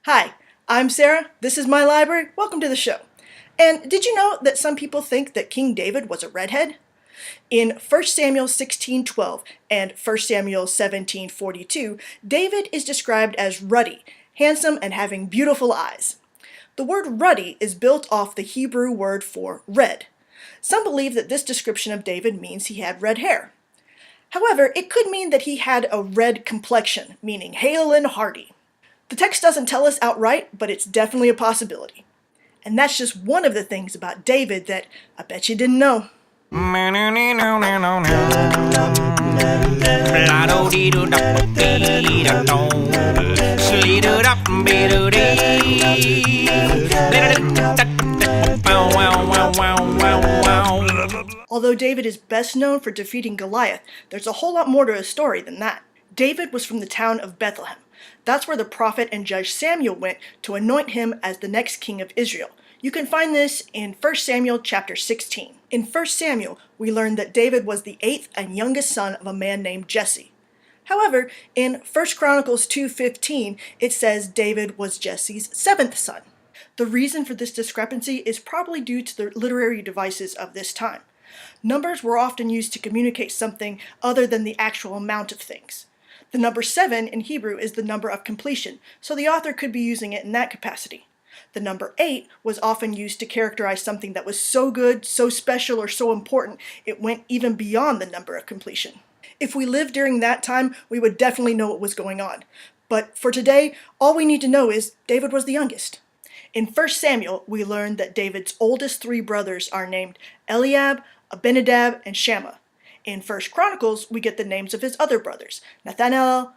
Hi, I'm Sarah. This is my library. Welcome to the show. And did you know that some people think that King David was a redhead? In 1 Samuel 16:12 and 1 Samuel 17:42, David is described as ruddy, handsome, and having beautiful eyes. The word ruddy is built off the Hebrew word for red. Some believe that this description of David means he had red hair. However, it could mean that he had a red complexion, meaning hale and hearty. The text doesn't tell us outright, but it's definitely a possibility. And that's just one of the things about David that I bet you didn't know. Although David is best known for defeating Goliath, there's a whole lot more to his story than that. David was from the town of Bethlehem. That's where the prophet and judge Samuel went to anoint him as the next king of Israel. You can find this in 1 Samuel chapter 16. In 1 Samuel, we learn that David was the eighth and youngest son of a man named Jesse. However, in 1 Chronicles 2:15, it says David was Jesse's seventh son. The reason for this discrepancy is probably due to the literary devices of this time. Numbers were often used to communicate something other than the actual amount of things. The number 7 in Hebrew is the number of completion, so the author could be using it in that capacity. The number 8 was often used to characterize something that was so good, so special, or so important, it went even beyond the number of completion. If we lived during that time, we would definitely know what was going on. But for today, all we need to know is David was the youngest. In 1 Samuel, we learn that David's oldest 3 brothers are named Eliab, Abinadab, and Shammah. In 1 Chronicles, we get the names of his other brothers, Nathanael,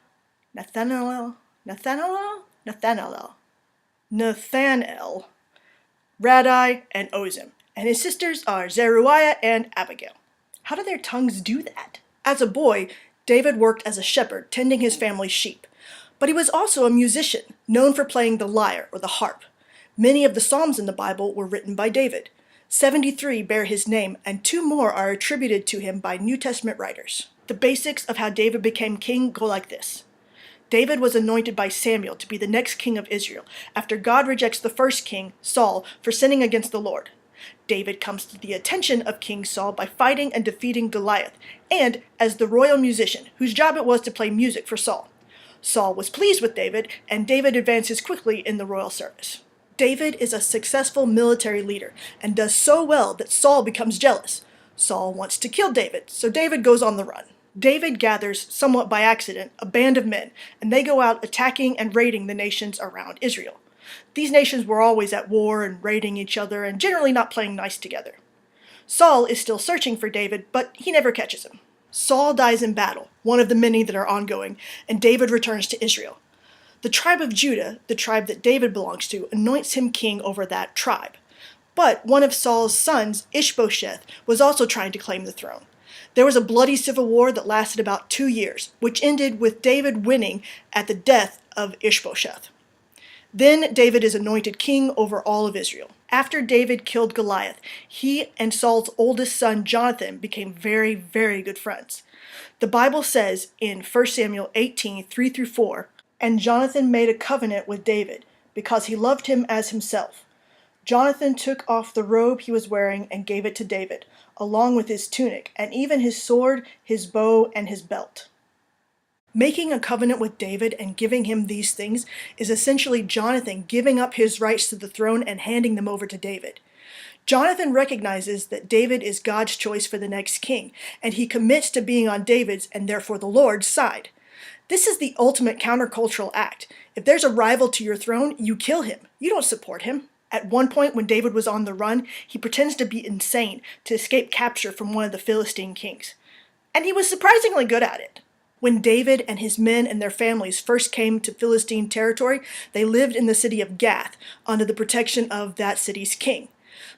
Radai, and Ozim, and his sisters are Zeruiah and Abigail. How do their tongues do that? As a boy, David worked as a shepherd, tending his family's sheep. But he was also a musician, known for playing the lyre or the harp. Many of the Psalms in the Bible were written by David. 73 bear his name, and 2 more are attributed to him by New Testament writers. The basics of how David became king go like this. David was anointed by Samuel to be the next king of Israel, after God rejects the first king, Saul, for sinning against the Lord. David comes to the attention of King Saul by fighting and defeating Goliath, and as the royal musician, whose job it was to play music for Saul. Saul was pleased with David, and David advances quickly in the royal service. David is a successful military leader and does so well that Saul becomes jealous. Saul wants to kill David, so David goes on the run. David gathers, somewhat by accident, a band of men, and they go out attacking and raiding the nations around Israel. These nations were always at war and raiding each other and generally not playing nice together. Saul is still searching for David, but he never catches him. Saul dies in battle, one of the many that are ongoing, and David returns to Israel. The tribe of Judah, the tribe that David belongs to, anoints him king over that tribe. But one of Saul's sons, Ishbosheth, was also trying to claim the throne. There was a bloody civil war that lasted about 2 years, which ended with David winning at the death of Ishbosheth. Then David is anointed king over all of Israel. After David killed Goliath, he and Saul's oldest son Jonathan became very, very good friends. The Bible says in 1 Samuel 18:3-4, "And Jonathan made a covenant with David, because he loved him as himself. Jonathan took off the robe he was wearing and gave it to David, along with his tunic, and even his sword, his bow, and his belt." Making a covenant with David and giving him these things is essentially Jonathan giving up his rights to the throne and handing them over to David. Jonathan recognizes that David is God's choice for the next king, and he commits to being on David's and therefore the Lord's side. This is the ultimate countercultural act. If there's a rival to your throne, you kill him. You don't support him. At one point, when David was on the run, he pretends to be insane to escape capture from one of the Philistine kings. And he was surprisingly good at it. When David and his men and their families first came to Philistine territory, they lived in the city of Gath, under the protection of that city's king.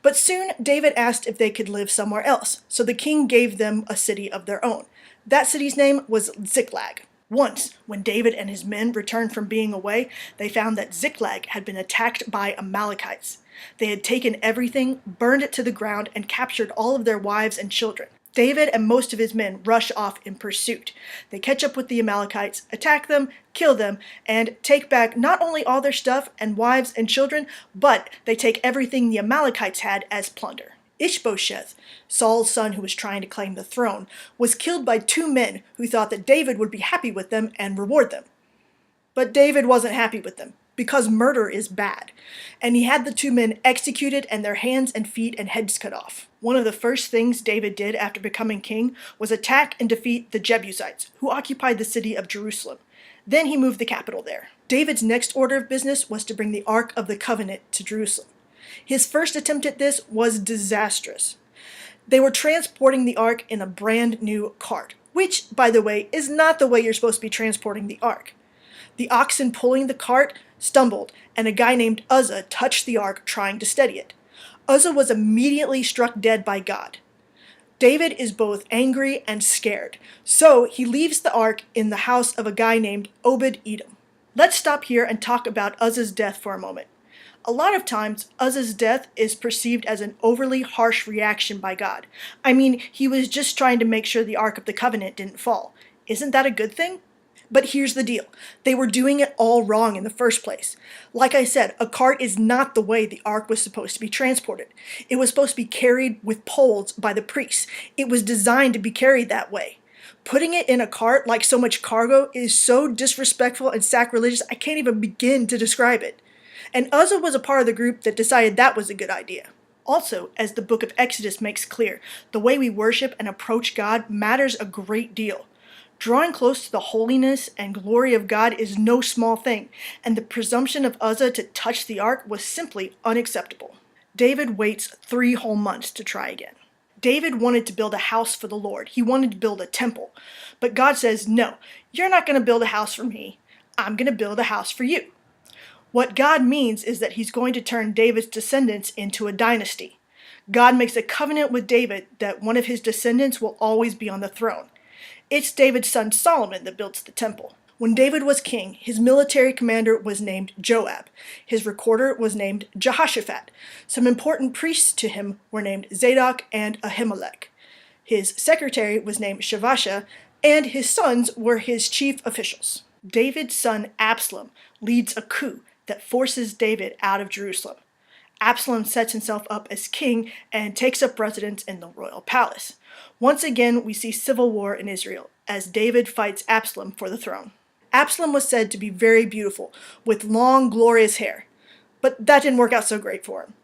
But soon, David asked if they could live somewhere else, so the king gave them a city of their own. That city's name was Ziklag. Once, when David and his men returned from being away, they found that Ziklag had been attacked by Amalekites. They had taken everything, burned it to the ground, and captured all of their wives and children. David and most of his men rush off in pursuit. They catch up with the Amalekites, attack them, kill them, and take back not only all their stuff and wives and children, but they take everything the Amalekites had as plunder. Ishbosheth, Saul's son who was trying to claim the throne, was killed by two men who thought that David would be happy with them and reward them. But David wasn't happy with them, because murder is bad, and he had the two men executed and their hands and feet and heads cut off. One of the first things David did after becoming king was attack and defeat the Jebusites, who occupied the city of Jerusalem. Then he moved the capital there. David's next order of business was to bring the Ark of the Covenant to Jerusalem. His first attempt at this was disastrous. They were transporting the Ark in a brand new cart, which, by the way, is not the way you're supposed to be transporting the Ark. The oxen pulling the cart stumbled, and a guy named Uzzah touched the ark trying to steady it. Uzzah was immediately struck dead by God. David is both angry and scared, so he leaves the ark in the house of a guy named Obed-Edom. Let's stop here and talk about Uzzah's death for a moment. A lot of times, Uzzah's death is perceived as an overly harsh reaction by God. I mean, he was just trying to make sure the Ark of the Covenant didn't fall. Isn't that a good thing? But here's the deal. They were doing it all wrong in the first place. Like I said, a cart is not the way the ark was supposed to be transported. It was supposed to be carried with poles by the priests. It was designed to be carried that way. Putting it in a cart like so much cargo is so disrespectful and sacrilegious, I can't even begin to describe it. And Uzzah was a part of the group that decided that was a good idea. Also, as the book of Exodus makes clear, the way we worship and approach God matters a great deal. Drawing close to the holiness and glory of God is no small thing, and the presumption of Uzzah to touch the ark was simply unacceptable. David waits 3 whole months to try again. David wanted to build a house for the Lord. He wanted to build a temple. But God says, no, you're not going to build a house for me. I'm going to build a house for you. What God means is that he's going to turn David's descendants into a dynasty. God makes a covenant with David that one of his descendants will always be on the throne. It's David's son Solomon that builds the temple. When David was king, his military commander was named Joab. His recorder was named Jehoshaphat. Some important priests to him were named Zadok and Ahimelech. His secretary was named Shavasha, and his sons were his chief officials. David's son Absalom leads a coup that forces David out of Jerusalem. Absalom sets himself up as king and takes up residence in the royal palace. Once again, we see civil war in Israel, as David fights Absalom for the throne. Absalom was said to be very beautiful, with long, glorious hair, but that didn't work out so great for him.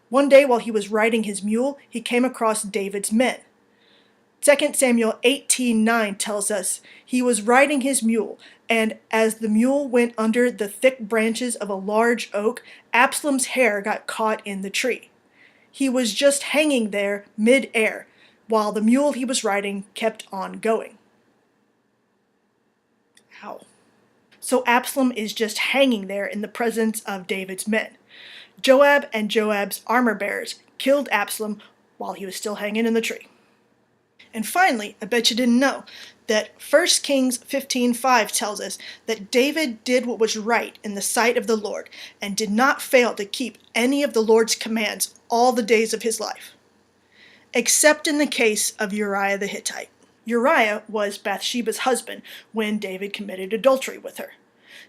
One day, while he was riding his mule, he came across David's men. 2 Samuel 18:9 tells us he was riding his mule, and as the mule went under the thick branches of a large oak, Absalom's hair got caught in the tree. He was just hanging there mid-air, while the mule he was riding kept on going. Ow. So Absalom is just hanging there in the presence of David's men. Joab and Joab's armor bearers killed Absalom while he was still hanging in the tree. And finally, I bet you didn't know, that 1 Kings 15:5 tells us that David did what was right in the sight of the Lord and did not fail to keep any of the Lord's commands all the days of his life. Except in the case of Uriah the Hittite. Uriah was Bathsheba's husband when David committed adultery with her.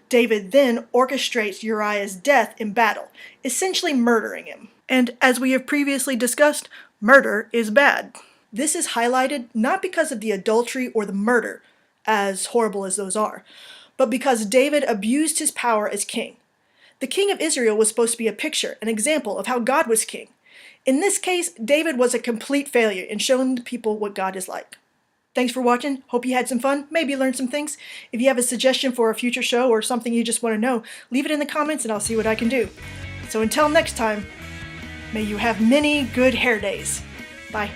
David then orchestrates Uriah's death in battle, essentially murdering him. And as we have previously discussed, murder is bad. This is highlighted not because of the adultery or the murder, as horrible as those are, but because David abused his power as king. The king of Israel was supposed to be a picture, an example of how God was king. In this case, David was a complete failure in showing the people what God is like. Thanks for watching. Hope you had some fun, maybe learned some things. If you have a suggestion for a future show or something you just want to know, leave it in the comments and I'll see what I can do. So until next time, may you have many good hair days. Bye.